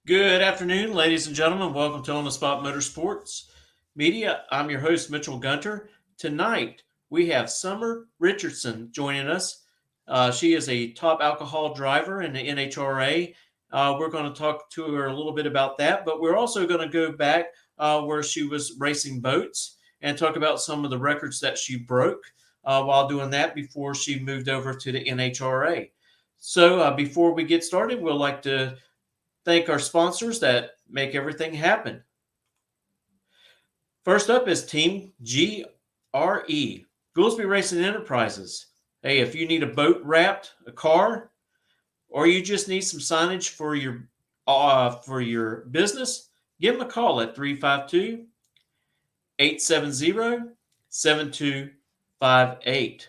Good afternoon, ladies and gentlemen. Welcome to On the Spot Motorsports Media. I'm your host, Mitchell Gunter. Tonight, we have Summer Richardson joining us. She is a top alcohol driver in the NHRA. We're going to talk to her a little bit about that, but we're also going to go back where she was racing boats and talk about some of the records that she broke while doing that before she moved over to the NHRA. So before we get started, we'd like to thank our sponsors that make everything happen. First up is Team GRE, Goolsby Racing Enterprises. Hey, if you need a boat wrapped, a car, or you just need some signage for your business, give them a call at 352-870-7258.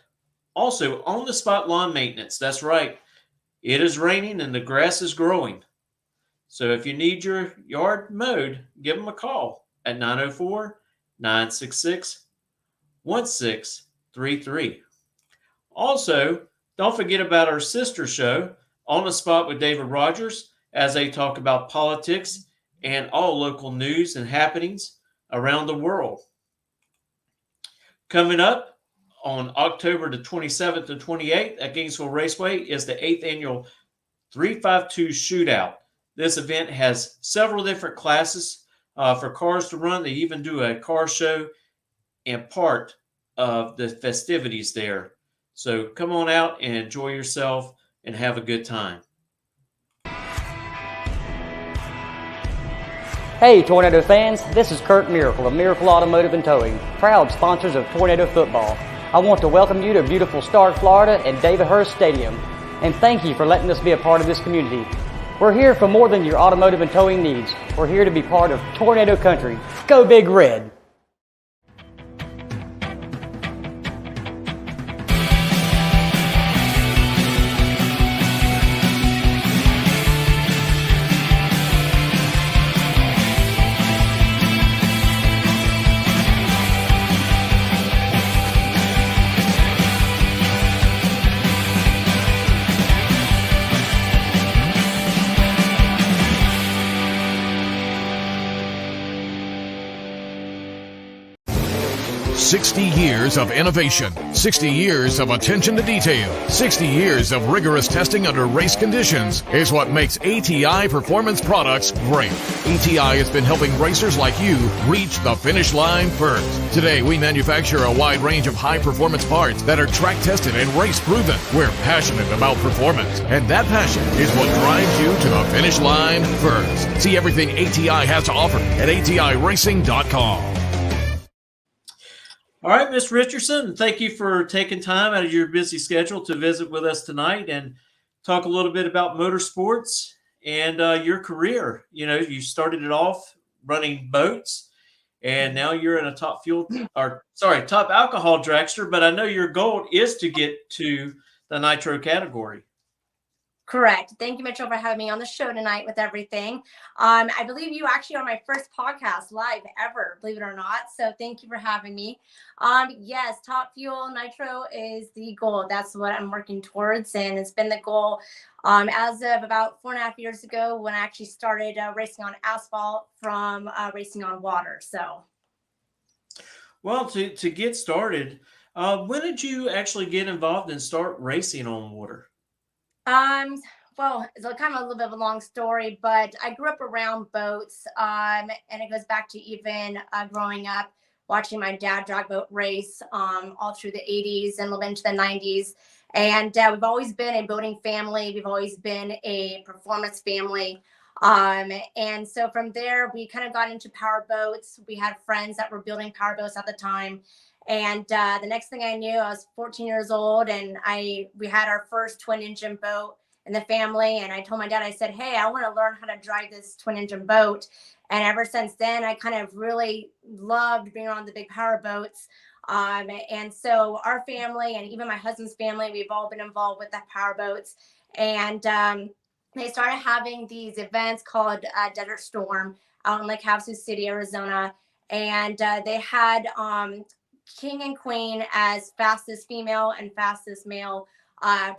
Also, on the spot lawn maintenance. That's right. It is raining and the grass is growing. So if you need your yard mowed, give them a call at 904-966-1633. Also, don't forget about our sister show, On the Spot with David Rogers, as they talk about politics and all local news and happenings around the world. Coming up on October the 27th to 28th at Gainesville Raceway is the 8th annual 352 Shootout. This event has several different classes for cars to run. They even do a car show and part of the festivities there. So come on out and enjoy yourself and have a good time. Hey Tornado fans, this is Kurt Miracle of Miracle Automotive and Towing, proud sponsors of Tornado Football. I want to welcome you to beautiful Stark, Florida and David Hurst Stadium, and thank you for letting us be a part of this community. We're here for more than your automotive and towing needs. We're here to be part of Tornado Country. Go Big Red! 60 years of innovation, 60 years of attention to detail, 60 years of rigorous testing under race conditions is what makes ATI Performance Products great. ATI has been helping racers like you reach the finish line first. Today, we manufacture a wide range of high-performance parts that are track-tested and race-proven. We're passionate about performance, and that passion is what drives you to the finish line first. See everything ATI has to offer at ATIRacing.com. All right, Ms. Richardson, thank you for taking time out of your busy schedule to visit with us tonight and talk a little bit about motorsports and your career. You know, you started it off running boats, and now you're in a top alcohol dragster. But I know your goal is to get to the nitro category. Correct. Thank you, Mitchell, for having me on the show tonight with everything. I believe you actually are my first podcast live ever, believe it or not. So thank you for having me. Yes, Top Fuel Nitro is the goal. That's what I'm working towards. And it's been the goal as of about 4.5 years ago when I actually started racing on asphalt from racing on water. So. Well, to get started, when did you actually get involved and start racing on water? Well, it's kind of a little bit of a long story, but I grew up around boats, and it goes back to even growing up, watching my dad drag boat race all through the 80s and a little bit into the 90s. And we've always been a boating family. We've always been a performance family. And so from there, we kind of got into power boats. We had friends that were building power boats at the time. And the next thing I knew, I was 14 years old, and we had our first twin engine boat in the family. And I told my dad, I said, hey, I want to learn how to drive this twin engine boat. And ever since then, I kind of really loved being on the big power boats. And so our family and even my husband's family, we've all been involved with the power boats. And they started having these events called Desert Storm out in Lake Havasu City, Arizona. And they had King and Queen as fastest female and fastest male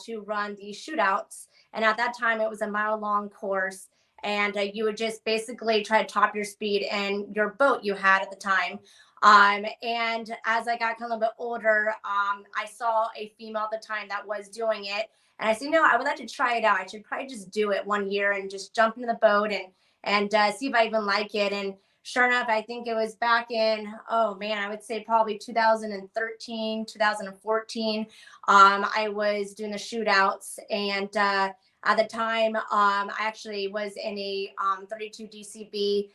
to run these shootouts. And at that time, it was a mile-long course. and you would just basically try to top your speed and your boat you had at the time. And as I got kind of a little bit older, I saw a female at the time that was doing it. And I said, no, I would like to try it out. I should probably just do it one year and just jump into the boat and see if I even like it. And sure enough, I think it was back in, oh man, I would say probably 2013, 2014. I was doing the shootouts, and at the time, I actually was in a 32 DCB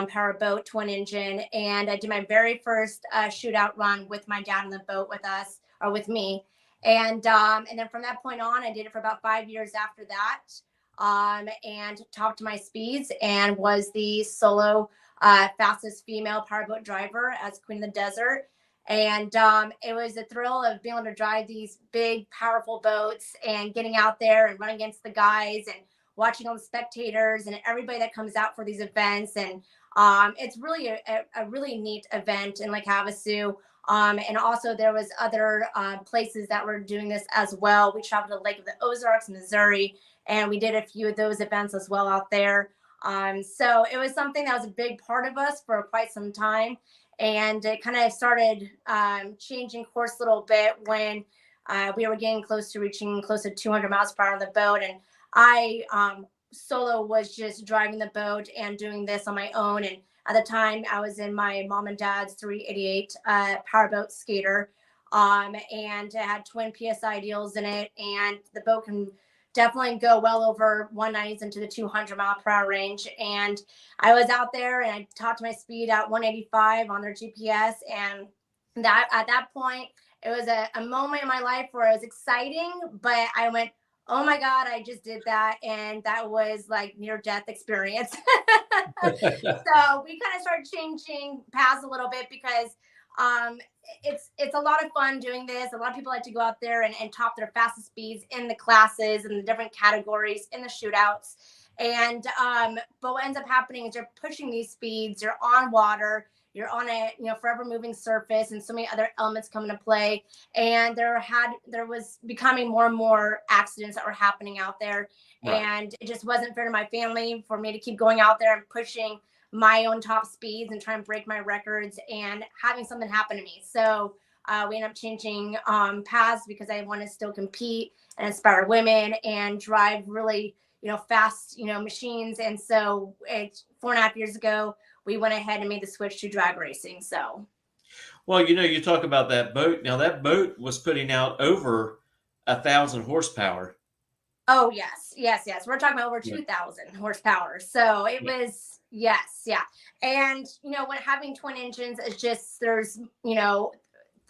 power boat, twin engine, and I did my very first shootout run with my dad in the boat with us, or with me. And then from that point on, I did it for about 5 years after that, and topped my speeds and was the solo fastest female powerboat driver as Queen of the Desert. And it was a thrill of being able to drive these big, powerful boats and getting out there and running against the guys and watching all the spectators and everybody that comes out for these events. And it's really a really neat event in Lake Havasu. And also there was other places that were doing this as well. We traveled to Lake of the Ozarks, Missouri, and we did a few of those events as well out there. So it was something that was a big part of us for quite some time. And it kind of started changing course a little bit when we were getting close to reaching close to 200 miles per hour on the boat. And I solo was just driving the boat and doing this on my own. And at the time, I was in my mom and dad's 388 powerboat skater, and it had twin PSI deals in it. And the boat can definitely go well over 190s into the 200-mile-per-hour range. And I was out there and I topped my speed at 185 on their GPS. And that at that point, it was a moment in my life where it was exciting, but I went, oh my God, I just did that. And that was like near death experience. So we kind of started changing paths a little bit because it's a lot of fun doing this. A lot of people like to go out there and top their fastest speeds in the classes and the different categories in the shootouts. And but what ends up happening is you're pushing these speeds, you're on water, you're on a forever moving surface, and so many other elements come into play. And there was becoming more and more accidents that were happening out there. Right. And it just wasn't fair to my family for me to keep going out there and pushing my own top speeds and trying to break my records and having something happen to me. So we ended up changing paths because I want to still compete and inspire women and drive really fast machines. And so 4.5 years ago, we went ahead and made the switch to drag racing. So, well, you talk about that boat. Now that boat was putting out over 1,000 horsepower. Oh yes. We're talking about over 2,000 horsepower. So it was, yes, yeah. And when having twin engines is just there's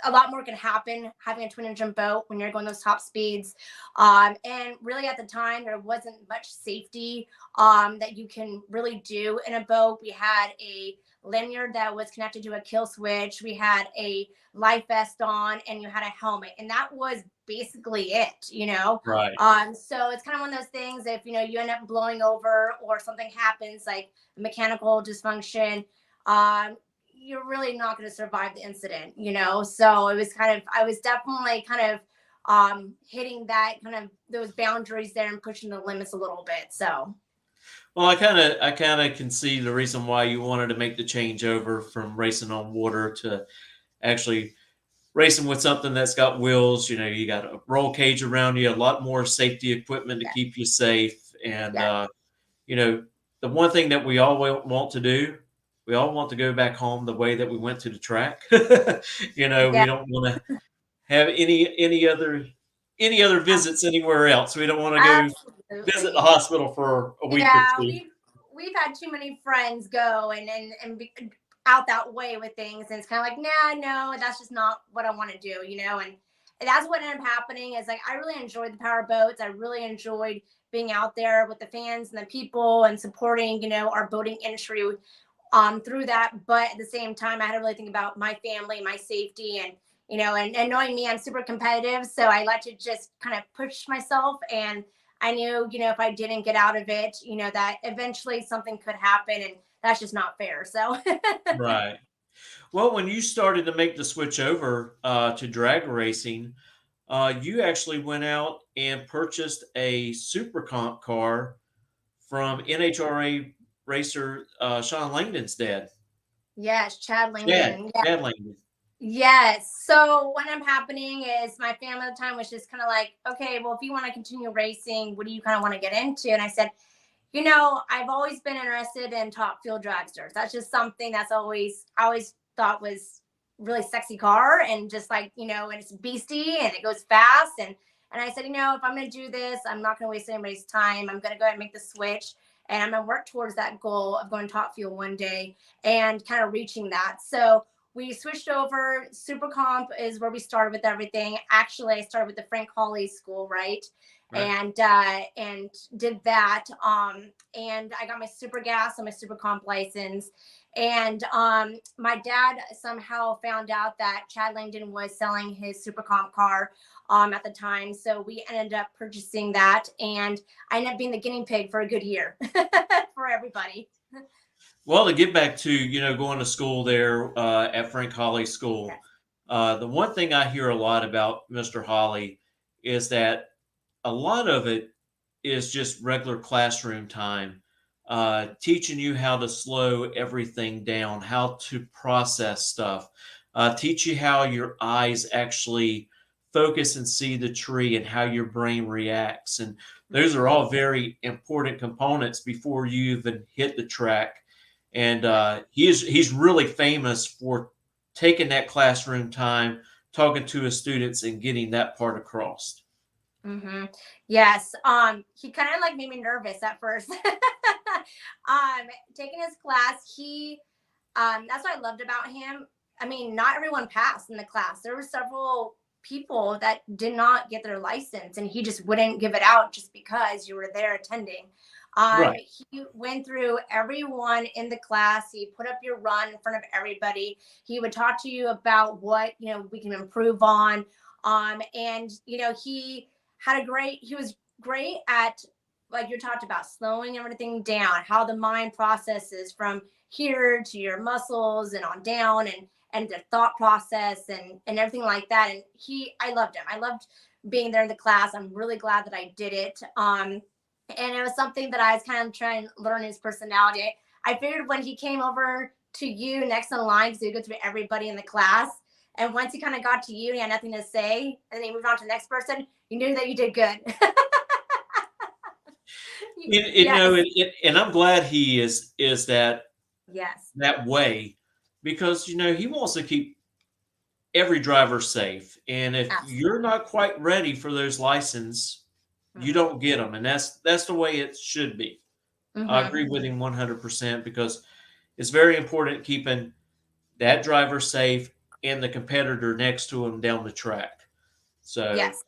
a lot more can happen having a twin engine boat when you're going those top speeds. And really at the time, there wasn't much safety that you can really do in a boat. We had a lanyard that was connected to a kill switch. We had a life vest on, and you had a helmet. And that was basically it, Right. So it's kind of one of those things, if, you end up blowing over or something happens, like mechanical dysfunction, you're really not going to survive the incident, So it was I was definitely kind of hitting that kind of those boundaries there and pushing the limits a little bit. So, well, I kind of can see the reason why you wanted to make the change over from racing on water to actually racing with something that's got wheels. You got a roll cage around you, a lot more safety equipment to keep you safe. And the one thing that we all want to do, we all want to go back home the way that we went to the track. We don't want to have any other visits anywhere else. We don't want to go visit the hospital for a week or two. We've had too many friends go and be out that way with things, and it's kind of like, nah, no, that's just not what I want to do, and that's what ended up happening. Is like I really enjoyed the power boats. I really enjoyed being out there with the fans and the people and supporting, our boating industry through that. But at the same time, I had to really think about my family, my safety, and and knowing me, I'm super competitive, so I like to just kind of push myself. And I knew, if I didn't get out of it, that eventually something could happen, and that's just not fair. So Right. Well, when you started to make the switch over to drag racing, you actually went out and purchased a super comp car from NHRA racer Sean Langdon's dad. Yes, Chad Chad, Langdon. Chad Langdon. Yes. So what ended up happening is my family at the time was just kind of like, okay, well, if you want to continue racing, what do you kind of want to get into? And I said, I've always been interested in top fuel dragsters. That's just something I always thought was really sexy car, and just like, and it's beastie and it goes fast. And I said, if I'm going to do this, I'm not going to waste anybody's time. I'm going to go ahead and make the switch, and I'm going to work towards that goal of going top fuel one day and kind of reaching that. So we switched over. Super Comp is where we started with everything. Actually, I started with the Frank Hawley school, right? And did that. And I got my super gas and my super comp license. And my dad somehow found out that Chad Langdon was selling his super comp car at the time. So we ended up purchasing that, and I ended up being the guinea pig for a good year for everybody. Well, to get back to, going to school there at Frank Hawley's school, the one thing I hear a lot about Mr. Hawley is that a lot of it is just regular classroom time, teaching you how to slow everything down, how to process stuff, teach you how your eyes actually focus and see the tree and how your brain reacts. And those are all very important components before you even hit the track. And he's really famous for taking that classroom time, talking to his students, and getting that part across. Mm-hmm. Yes. He kind of like made me nervous at first. Taking his class, that's what I loved about him. I mean, not everyone passed in the class. There were several people that did not get their license, and he just wouldn't give it out just because you were there attending. Right. He went through everyone in the class. He put up your run in front of everybody. He would talk to you about what, we can improve on. And, he was great at, like you talked about, slowing everything down, how the mind processes from here to your muscles and on down, and the thought process and everything like that. And I loved him. I loved being there in the class. I'm really glad that I did it. And it was something that I was kind of trying to learn his personality. I figured when he came over to you next in line, because he would go through everybody in the class, and once he kind of got to you, he had nothing to say, and then he moved on to the next person, you knew that you did good. Yes. And I'm glad he is that yes, that way, because he wants to keep every driver safe. And if absolutely. you're not quite ready for those licenses, you don't get them, and that's the way it should be. Mm-hmm. I agree with him 100%, because it's very important keeping that driver safe and the competitor next to him down the track. So yes.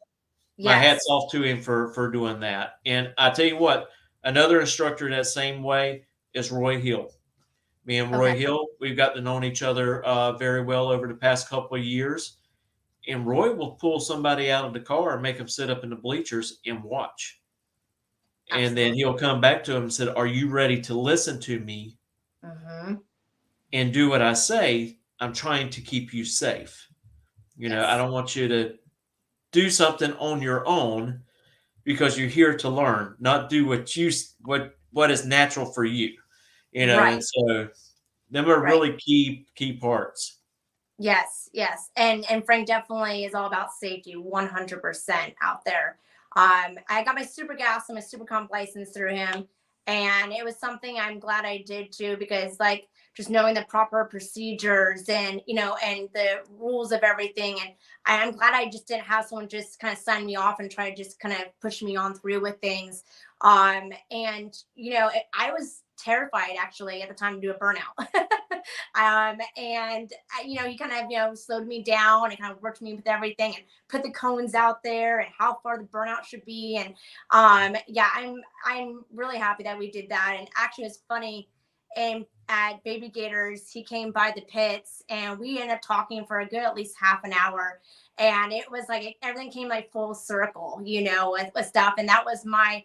my hat's off to him for doing that. And I tell you what, another instructor that same way is Roy Hill. Me and Roy Hill, we've got to know each other very well over the past couple of years. And Roy will pull somebody out of the car and make them sit up in the bleachers and watch. Absolutely. And then he'll come back to him and said, "Are you ready to listen to me and do what I say? I'm trying to keep you safe. I don't want you to do something on your own, because you're here to learn, not do what is natural for you." Right. And so them are really key parts. Yes. And Frank definitely is all about safety, 100% out there. I got my super gas and my super comp license through him, and it was something I'm glad I did too, because like just knowing the proper procedures and and the rules of everything, and I'm glad I just didn't have someone just kind of sign me off and try to just kind of push me on through with things. And I was terrified actually at the time to do a burnout. And he kind of slowed me down and kind of worked me with everything and put the cones out there and how far the burnout should be. And I'm really happy that we did that. And actually it's funny, and at Baby Gators, he came by the pits and we ended up talking for a good at least half an hour, and it was like everything came like full circle, with stuff. And that was my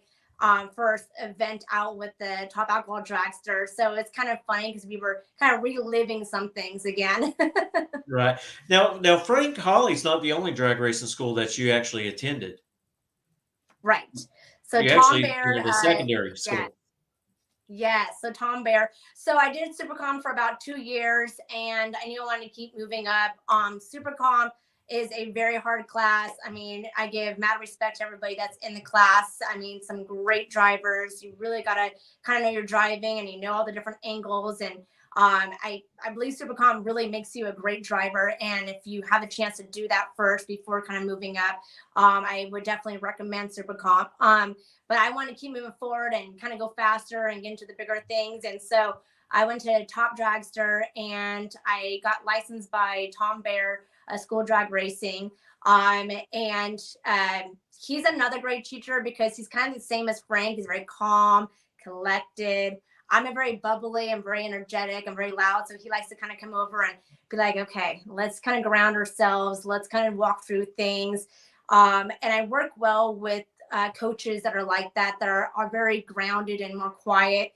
first event out with the Top Alcohol Dragster. So it's kind of funny because we were kind of reliving some things again. Right. Now, Frank Hawley's not the only drag racing school that you actually attended. Right. So You Tom actually Baird, attended a secondary school. Yes, so Tom Bear. So I did SuperCom for about 2 years, and I knew I wanted to keep moving up. SuperCom is a very hard class. I mean, I give mad respect to everybody that's in the class. I mean, some great drivers. You really got to kind of know your driving, and you know all the different angles. And I believe SuperCom really makes you a great driver. And if you have a chance to do that first before kind of moving up, I would definitely recommend SuperCom. But I want to keep moving forward and kind of go faster and get into the bigger things. And so I went to Top Dragster and I got licensed by Tom Bear, School Drag Racing. And he's another great teacher because he's kind of the same as Frank. He's very calm, collected. I'm a very bubbly, I'm very energetic, I'm very loud. So he likes to kind of come over and be like, okay, let's kind of ground ourselves. Let's kind of walk through things. And I work well with coaches that are like that are very grounded and more quiet,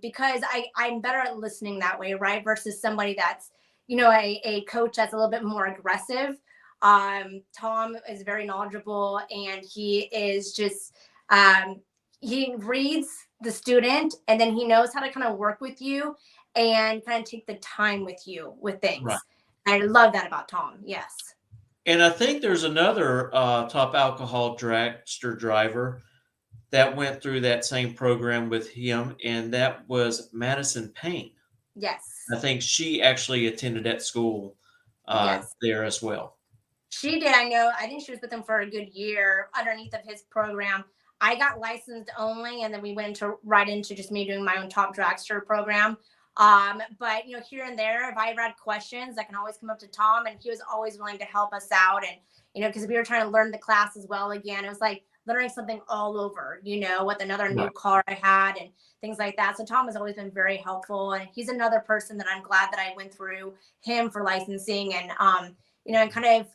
because I'm better at listening that way, right? Versus somebody that's, a coach that's a little bit more aggressive. Tom is very knowledgeable, and he is just, he reads the student, and then he knows how to kind of work with you and kind of take the time with you with Right. things. I love that about Tom. Yes. And I think there's another top alcohol dragster driver that went through that same program with him, and that was Madison Payne. Yes. I think she actually attended at school Yes. there as well. She did. I know. I think she was with him for a good year underneath of his program. I got licensed only, and then we went right into just me doing my own Top Dragster program. But here and there, if I ever had questions, I can always come up to Tom, and he was always willing to help us out. And because we were trying to learn the class as well again, it was like learning something all over, with another new Right. car I had and things like that. So Tom has always been very helpful, and he's another person that I'm glad that I went through him for licensing, and and kind of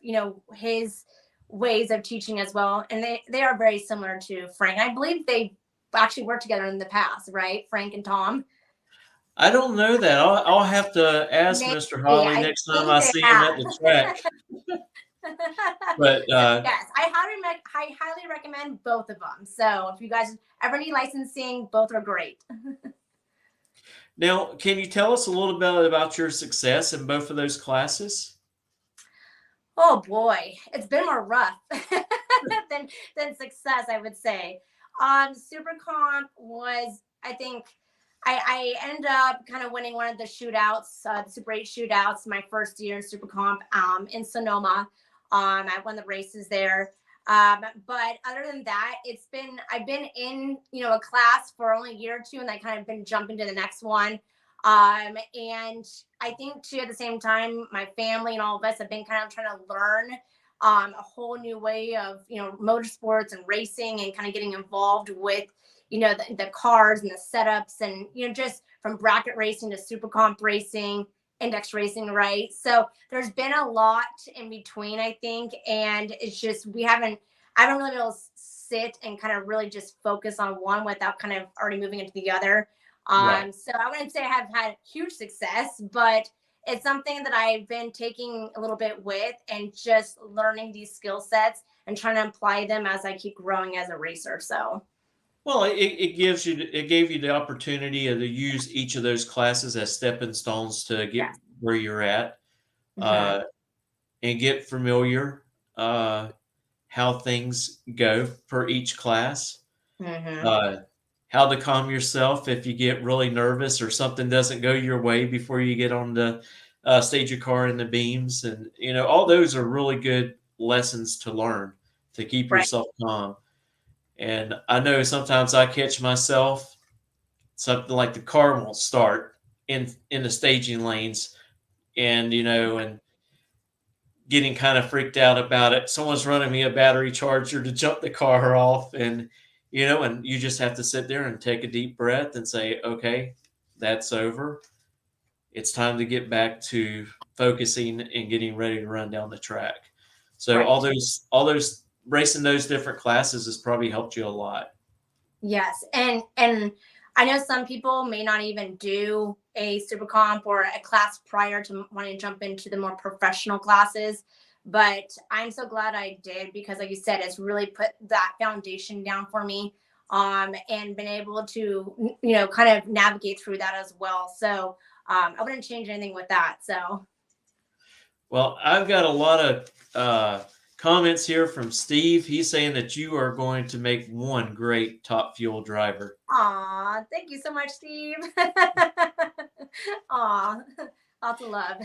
his ways of teaching as well. And they are very similar to Frank. I believe they actually worked together in the past, right? Frank and Tom. I don't know that. I'll have to ask Maybe. Mr. Holly I next time think I they see him at have. the track. But Yes, I highly recommend both of them. So if you guys ever need licensing, both are great. now, can you tell us a little bit about your success in both of those classes? Oh boy, it's been more rough than success, I would say. Super Comp was, I think, I ended up kind of winning one of the shootouts, the Super 8 shootouts, my first year in Super Comp in Sonoma. I won the races there. But other than that, I've been in, a class for only a year or two, and I kind of been jumping to the next one. And I think too, at the same time, my family and all of us have been kind of trying to learn a whole new way of, motorsports and racing, and kind of getting involved with, the cars and the setups, and, just from bracket racing to super comp racing, index racing, right? So there's been a lot in between, I think. And it's just, I haven't really been able to sit and kind of really just focus on one without kind of already moving into the other. Right. So I wouldn't say I have had huge success, but it's something that I've been taking a little bit with, and just learning these skill sets and trying to apply them as I keep growing as a racer. So Well, it gave you the opportunity to use each of those classes as stepping stones to get yes. where you're at, Hmm. uh, and get familiar how things go for each class. Hmm. Uh, how to calm yourself if you get really nervous or something doesn't go your way before you get on the stage your car in the beams, and all those are really good lessons to learn to keep Right. yourself calm. And I know sometimes I catch myself something like the car won't start in the staging lanes, and and getting kind of freaked out about it. Someone's running me a battery charger to jump the car off, and and you just have to sit there and take a deep breath and say, okay, that's over. It's time to get back to focusing and getting ready to run down the track. So Right. all those racing those different classes has probably helped you a lot. Yes, and I know some people may not even do a super comp or a class prior to wanting to jump into the more professional classes, but I'm so glad I did, because, like you said, it's really put that foundation down for me. and been able to, kind of navigate through that as well. So I wouldn't change anything with that. So. Well, I've got a lot of comments here from Steve. He's saying that you are going to make one great Top Fuel driver. Aw, thank you so much, Steve. Aw, lots of love.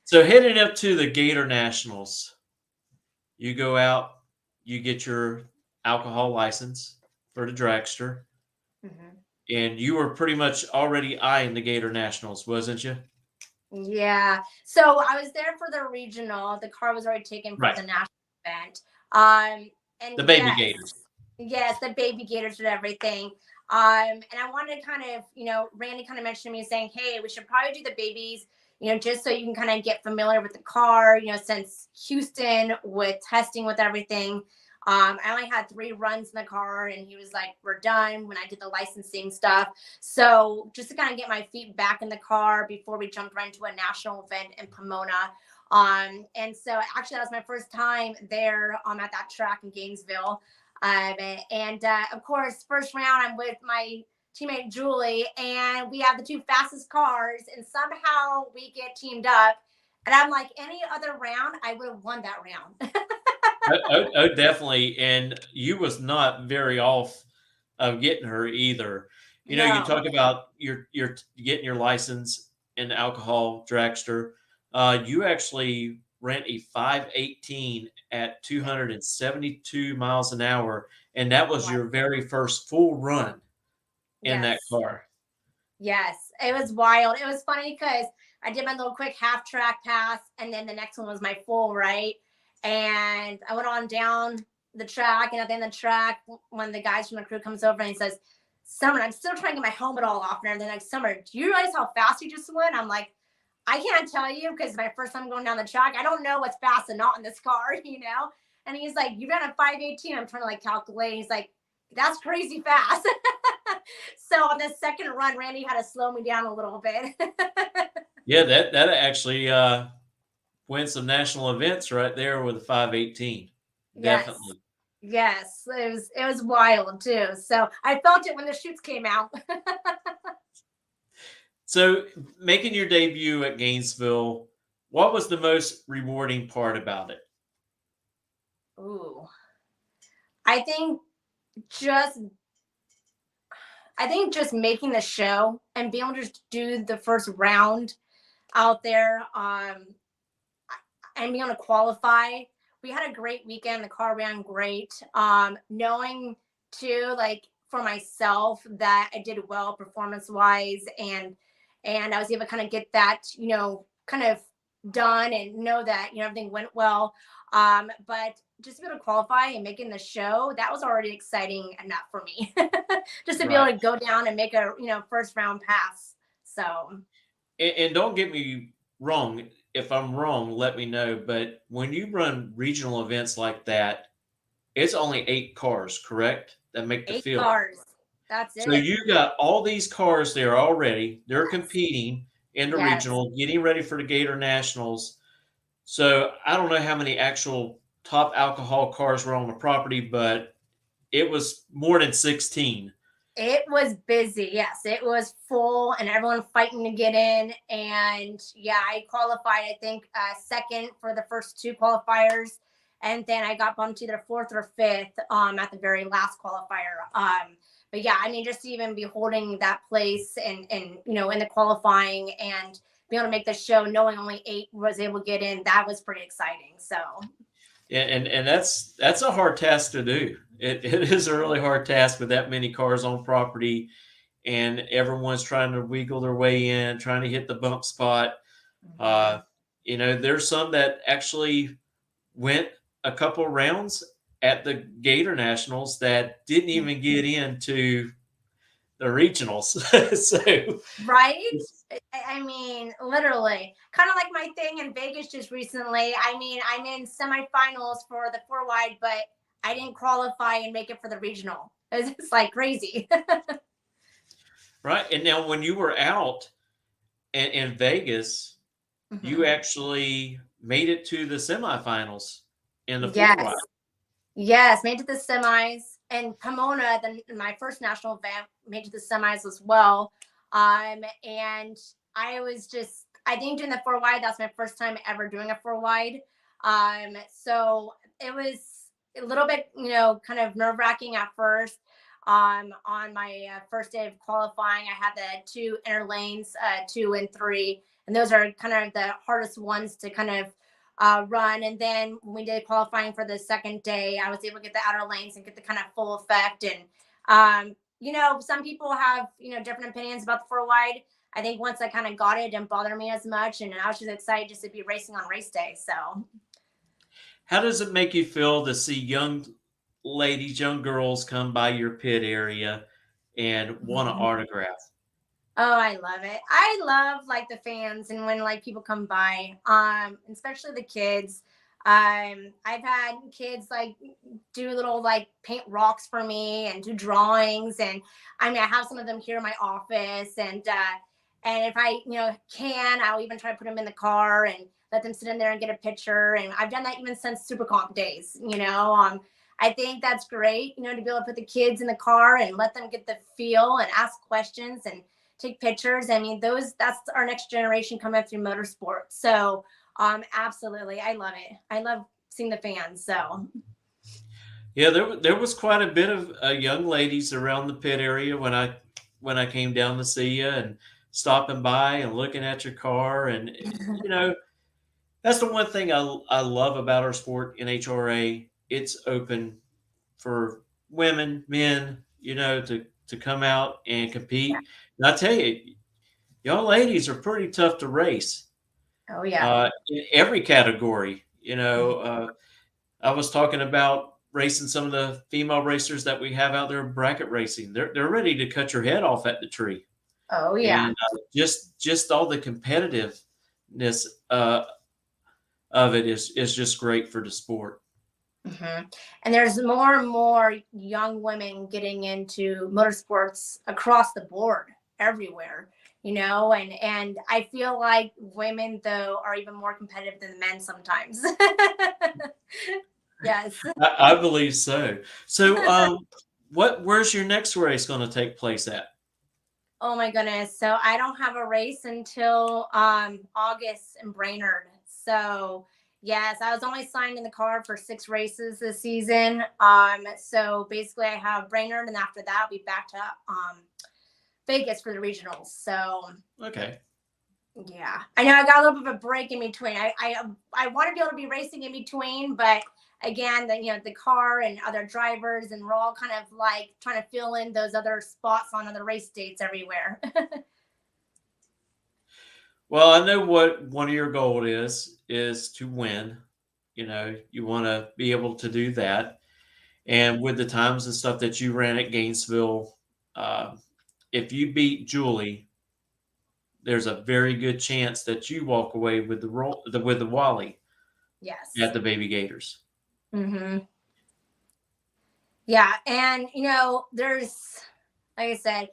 So heading up to the Gator Nationals, you go out, you get your alcohol license for the dragster, and you were pretty much already eyeing the Gator Nationals, wasn't you? Yeah. So I was there for the regional. The car was already taken for Right. the national event. And The baby Gators. Yes, the baby Gators and everything. And I wanted to kind of, Randy kind of mentioned to me saying, hey, we should probably do the babies, just so you can kind of get familiar with the car, since Houston with testing with everything. I only had 3 runs in the car, and he was like, we're done when I did the licensing stuff. So just to kind of get my feet back in the car before we jumped right into a national event in Pomona. And so actually that was my first time there at that track in Gainesville. Of course, first round, I'm with my teammate Julie, and we have the 2 fastest cars, and somehow we get teamed up. And I'm like, any other round, I would have won that round. Oh, definitely. And you was not very off of getting her either. You talk about you're getting your license in alcohol dragster. You actually ran a 518 at 272 miles an hour, and that was your very first full run in that car. Yes, it was wild. It was funny because I did my little quick half track pass, and then the next one was my full, right? And I went on down the track, and at the end of the track, when the guys from the crew comes over and he says, Summer, I'm still trying to get my helmet all off and everything. Like, Summer, do you realize how fast you just went? I'm like, I can't tell you because my first time going down the track. I don't know what's fast and not in this car, And he's like, you ran a 518. I'm trying to like calculate. He's like, that's crazy fast. So on the second run, Randy had to slow me down a little bit. Yeah, that actually win some national events right there with a 518. Definitely. Yes, it was wild too. So I felt it when the shoots came out. So making your debut at Gainesville, what was the most rewarding part about it? Ooh, I think just making the show and being able to just do the first round out there, and being able to qualify. We had a great weekend. The car ran great. Knowing too, like for myself, that I did well performance wise, and I was able to kind of get that, kind of done and know that, everything went well. But just to be able to qualify and making the show, that was already exciting enough for me. Just to be able to go down and make a, first round pass. So. And don't get me wrong. If I'm wrong, let me know. But when you run regional events like that, it's only 8 cars, correct? That make the 8 field. cars. That's it. So you got all these cars there already. They're competing in the regional, getting ready for the Gator Nationals. So I don't know how many actual top alcohol cars were on the property, but it was more than 16. It was busy. Yes, it was full and everyone fighting to get in. And yeah, I qualified, I think, second for the first 2 qualifiers. And then I got bumped either 4th or 5th at the very last qualifier. But yeah, I mean, just to even be holding that place and in the qualifying and be able to make the show, knowing only 8 was able to get in, that was pretty exciting. So yeah, and that's a hard task to do. It is a really hard task with that many cars on property, and everyone's trying to wiggle their way in, trying to hit the bump spot. There's some that actually went a couple rounds at the Gator Nationals that didn't even get into the regionals. So right. I mean, literally, kind of like my thing in Vegas just recently. I mean, I'm in semifinals for the 4 wide, but I didn't qualify and make it for the regional. It's like crazy. Right. And now when you were out in Vegas, you actually made it to the semifinals in the 4 wide. Yes, made it to the semis. and Pomona, then my first national event, made to the semis as well. And I was just, I think doing the 4 wide, that's my first time ever doing a 4 wide. So it was a little bit, kind of nerve wracking at first. On my first day of qualifying, I had the 2 inner lanes, 2 and 3, and those are kind of the hardest ones to kind of run. And then when we did qualifying for the second day, I was able to get the outer lanes and get the kind of full effect. And some people have different opinions about the 4 wide. I think once I kind of got it, it didn't bother me as much, and I was just excited just to be racing on race day. So How does it make you feel to see young ladies, young girls come by your pit area and want an autograph? oh, I love it. I love like the fans and when like people come by, especially the kids. I've had kids like do little like paint rocks for me and do drawings, and I mean I have some of them here in my office, and if I can, I'll even try to put them in the car and let them sit in there and get a picture. And I've done that even since Super Comp days. I think that's great, to be able to put the kids in the car and let them get the feel and ask questions and take pictures. I mean, that's our next generation coming up through motorsport. So absolutely. I love it. I love seeing the fans. So Yeah, there was quite a bit of young ladies around the pit area when I came down to see you and stopping by and looking at your car, and that's the one thing I love about our sport, NHRA. It's open for women, men, to come out and compete. And I tell you, y'all ladies are pretty tough to race oh yeah. in every category. I was talking about racing some of the female racers that we have out there bracket racing. They're ready to cut your head off at the tree, Oh yeah. and just all the competitiveness of it is just great for the sport. And there's more and more young women getting into motorsports across the board, everywhere, and I feel like women though are even more competitive than the men sometimes. Yes. I believe so. So, where's your next race going to take place at? Oh my goodness. So I don't have a race until August in Brainerd. So yes, I was only signed in the car for 6 races this season. So basically I have Brainerd, and after that I'll be back to Vegas for the regionals. So Okay. yeah, I know I got a little bit of a break in between. I want to be able to be racing in between, but again, the car and other drivers, and we're all kind of like trying to fill in those other spots on other race dates everywhere. Well, I know what one of your goals is to win. You want to be able to do that. And with the times and stuff that you ran at Gainesville, uh, if you beat Julie, there's a very good chance that you walk away with with the Wally Yes. at the Baby Gators. Mm-hmm. Yeah, and there's, like I said,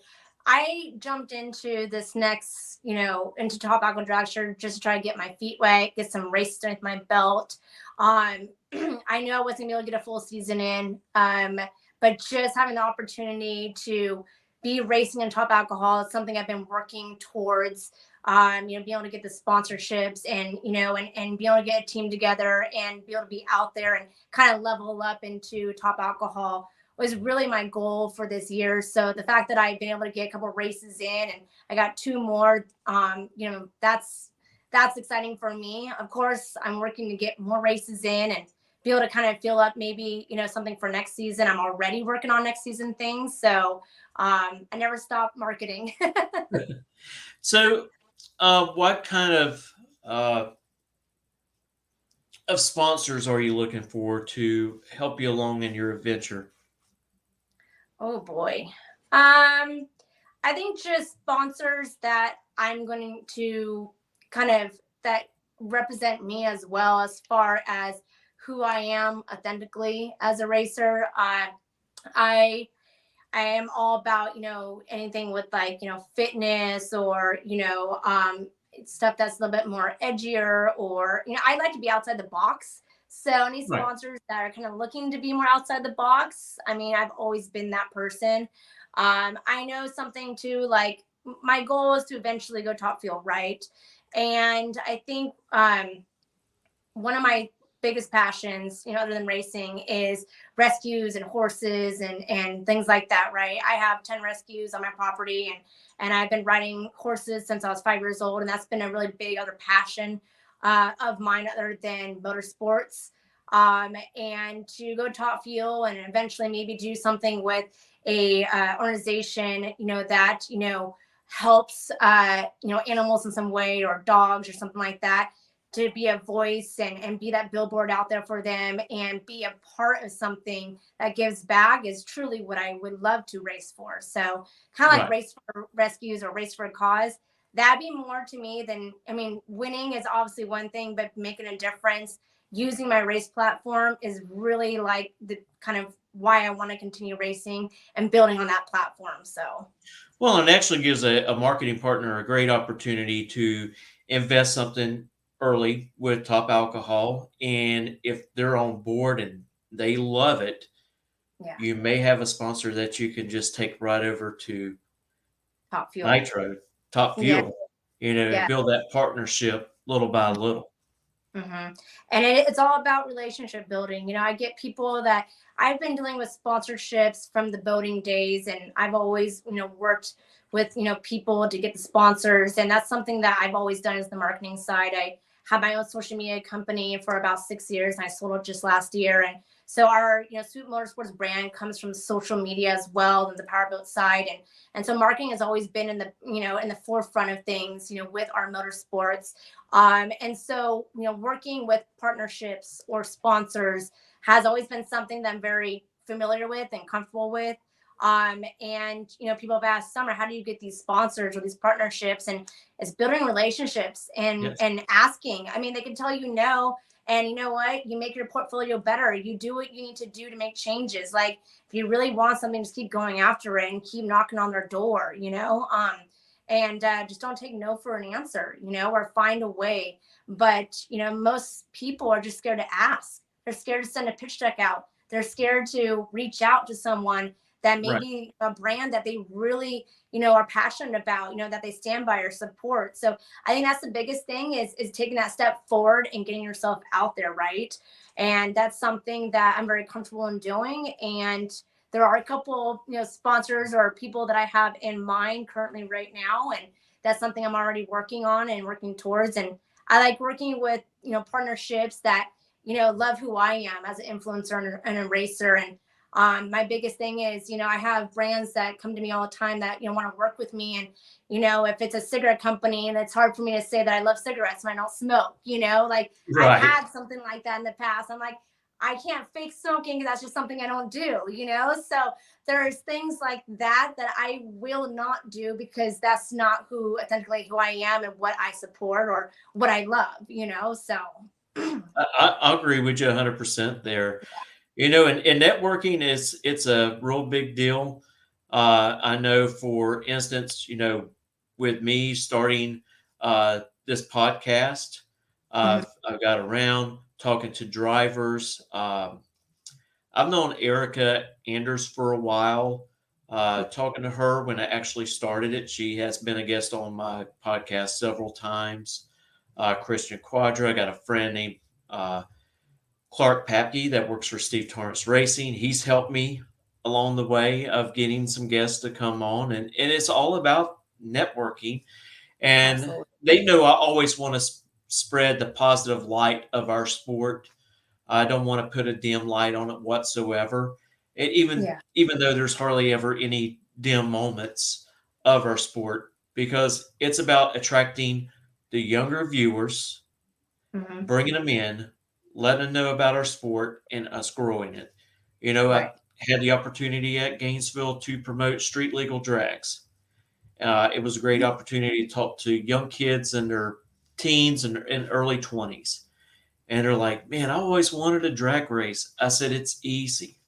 I jumped into this next, into Top Alcohol Dragster just to try to get my feet wet, get some race strength my belt. I know I wasn't gonna be able to get a full season in, but just having the opportunity to be racing in Top Alcohol is something I've been working towards. Being able to get the sponsorships and and be able to get a team together and be able to be out there and kind of level up into Top Alcohol was really my goal for this year. So the fact that I've been able to get a couple of races in and I got 2 more, that's exciting for me. Of course, I'm working to get more races in and be able to kind of fill up maybe, something for next season. I'm already working on next season things. So I never stop marketing. So, what kind of sponsors are you looking for to help you along in your adventure? Oh boy. I think just sponsors that I'm going to kind of that represent me as well as far as who I am authentically as a racer. I I am all about, anything with like, fitness or, stuff that's a little bit more edgier or, I like to be outside the box. So any Right. sponsors that are kind of looking to be more outside the box, I mean, I've always been that person. I know something too, like my goal is to eventually go top fuel, right? And I think one of my biggest passions, other than racing, is rescues and horses and things like that, right? I have 10 rescues on my property, and I've been riding horses since I was 5 years old, and that's been a really big other passion of mine other than motorsports. And to go top fuel and eventually maybe do something with a organization, that helps animals in some way, or dogs or something like that, to be a voice and be that billboard out there for them and be a part of something that gives back is truly what I would love to race for. So kind of like Right. race for rescues or race for a cause. That'd be more to me than, I mean, winning is obviously one thing, but making a difference using my race platform is really like the kind of why I want to continue racing and building on that platform. So Well, it actually gives a marketing partner a great opportunity to invest something early with Top Alcohol. And if they're on board and they love it, yeah, you may have a sponsor that you can just take right over to top fuel. Nitro, Top Yeah, Fuel, yeah. build that partnership little by little. Mm-hmm. And it's all about relationship building. I get people that I've been dealing with sponsorships from the boating days, and I've always, worked with, people to get the sponsors. And that's something that I've always done is the marketing side. I had my own social media company for about 6 years, and I sold it just last year. And so our, Sweet Motorsports brand comes from social media as well, and the powerboat side. And so marketing has always been in the, in the forefront of things, with our motorsports. And so, working with partnerships or sponsors has always been something that I'm very familiar with and comfortable with. And, people have asked Summer, how do you get these sponsors or these partnerships? And it's building relationships and, Yes. and asking. I mean, they can tell you no. And you know what? You make your portfolio better. You do what you need to do to make changes. Like if you really want something, just keep going after it and keep knocking on their door, and just don't take no for an answer, or find a way. But, most people are just scared to ask. They're scared to send a pitch deck out. They're scared to reach out to someone that Right. maybe a brand that they really, are passionate about, that they stand by or support. So I think that's the biggest thing is taking that step forward and getting yourself out there, right? And that's something that I'm very comfortable in doing. And there are a couple, sponsors or people that I have in mind currently right now, and that's something I'm already working on and working towards. And I like working with, partnerships that, love who I am as an influencer and a racer. And my biggest thing is, I have brands that come to me all the time that, want to work with me. And, if it's a cigarette company, and it's hard for me to say that I love cigarettes and I don't smoke, like I've Right. had something like that in the past. I'm like, I can't fake smoking because that's just something I don't do, So there's things like that I will not do because that's not authentically who I am and what I support or what I love, So I agree with you 100% there. And networking it's a real big deal. I know, for instance, with me starting this podcast, Mhm. I've got around talking to drivers. I've known Erica Anders for a while. Talking to her when I actually started it, she has been a guest on my podcast several times. Christian Quadra, I got a friend named uh, Clark Papke that works for Steve Torrance Racing. He's helped me along the way of getting some guests to come on, and it's all about networking. And Absolutely. they know I always want to spread the positive light of our sport. I don't want to put a dim light on it whatsoever. And even Yeah. even though there's hardly ever any dim moments of our sport, because it's about attracting the younger viewers, Hmm. bringing them in, letting them know about our sport, and us growing it. I've Right. had the opportunity at Gainesville to promote street legal drags. It was a great opportunity to talk to young kids in their teens and early 20s. And they're like, man, I always wanted a drag race. I said, it's easy.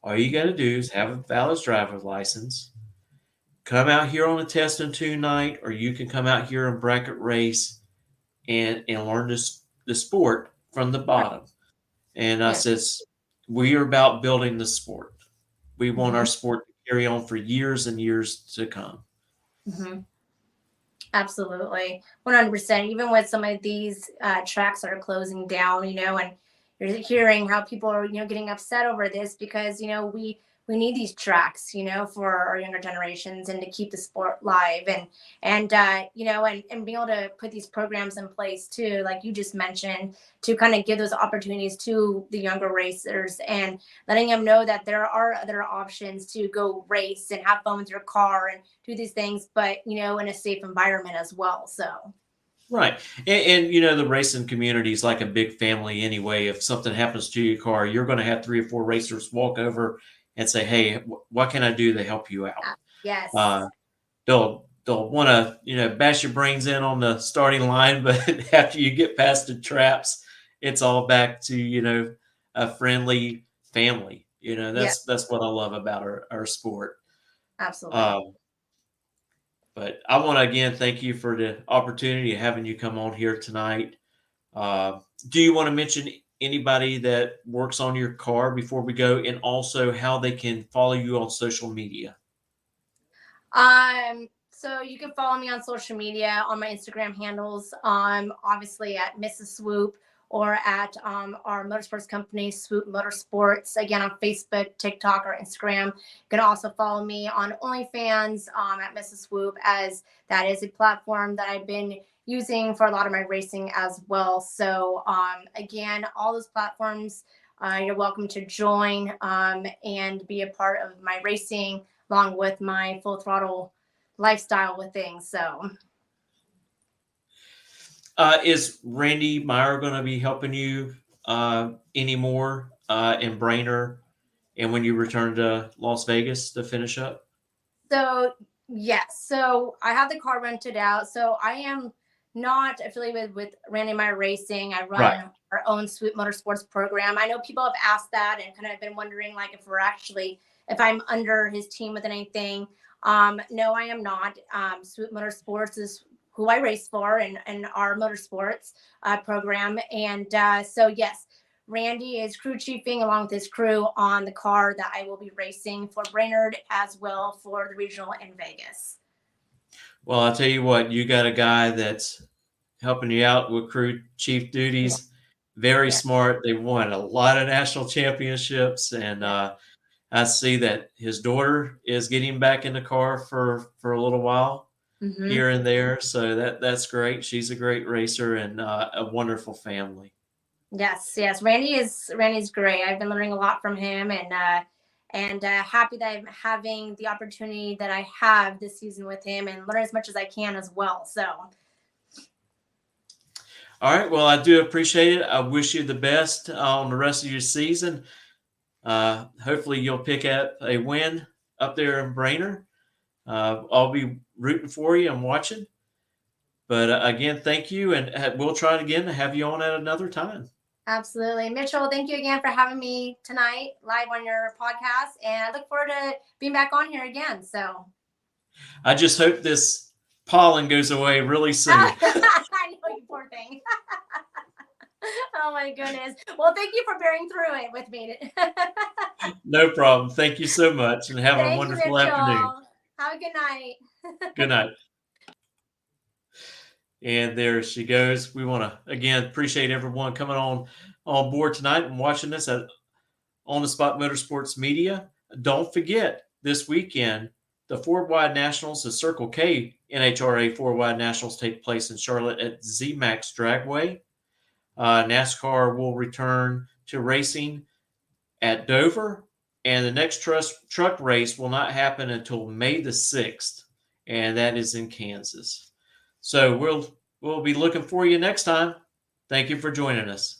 All you got to do is have a valid driver's license, come out here on a test and tune night, or you can come out here and bracket race and learn the sport from the Right. bottom. And I Yeah. says, we are about building the sport. We want our Mhm. sport to carry on for years and years to come. Mhm. Absolutely, 100%. Even with some of these tracks that are closing down, and you're hearing how people are, getting upset over this because we need these tracks, for our younger generations and to keep the sport live and being able to put these programs in place too, like you just mentioned, to kind of give those opportunities to the younger racers and letting them know that there are other options to go race and have fun with your car and do these things, but in a safe environment as well. So Right. And the racing community is like a big family anyway. If something happens to your car, you're going to have 3 or 4 racers walk over and say, hey, what can I do to help you out? yes, Uh, they'll want to, bash your brains in on the starting line, but after you get past the traps, it's all back to, a friendly family. yeah, That's what I love about our sport. absolutely. Um, but I want to again thank you for the opportunity of having you come on here tonight. Uh, do you want to mention anybody that works on your car before we go, and also how they can follow you on social media? So you can follow me on social media on my Instagram handles, obviously at Mrs. Swoop or at our motorsports company, Swoop Motorsports, again on Facebook, TikTok, or Instagram. You can also follow me on OnlyFans at Mrs. Swoop, as that is a platform that I've been using for a lot of my racing as well. So again, all those platforms, you're welcome to join and be a part of my racing along with my full throttle lifestyle with things. So Is Randy Meyer going to be helping you anymore in Brainerd, and when you return to Las Vegas to finish up? So yes, so I have the car rented out. So I am not affiliated with Randy Meyer Racing. I Right. run our own Sweet Motorsports program. I know people have asked that and kind of been wondering like if I'm under his team with anything. No, I am not. Sweet Motorsports is who I race for and our motorsports program. And so yes, Randy is crew chiefing along with his crew on the car that I will be racing for Brainerd as well for the regional in Vegas. Well, I'll tell you what, you got a guy that's helping you out with crew chief Yeah, duties. Very yeah, smart. They won a lot of national championships, and yeah. I see that his daughter is getting back in the car for a little while Mm-hmm. here and there. So that's great. She's a great racer and a wonderful family. Yes, yes. Randy's great. I've been learning a lot from him and happy that I'm having the opportunity that I have this season with him and learn as much as I can as well. So All right. Well, I do appreciate it. I wish you the best on the rest of your season. Hopefully, you'll pick up a win up there in Brainerd. I'll be rooting for you and watching. But again, thank you, and we'll try it again to have you on at another time. absolutely. Mitchell, thank you again for having me tonight live on your podcast. And I look forward to being back on here again. So I just hope this pollen goes away really soon. I know, you poor thing. Oh my goodness. Well, thank you for bearing through it with me. No problem. Thank you so much, and have a Thank you, wonderful afternoon. Mitchell. Have a good night. Good night. And there she goes. We want to again appreciate everyone coming on board tonight and watching this at On the Spot Motorsports Media. Don't forget this weekend the Ford Wide Nationals, the Circle K NHRA Ford Wide Nationals take place in Charlotte at ZMAX Dragway. NASCAR will return to racing at Dover, and the next truck race will not happen until May the 6th, and that is in Kansas. So we'll be looking for you next time. Thank you for joining us.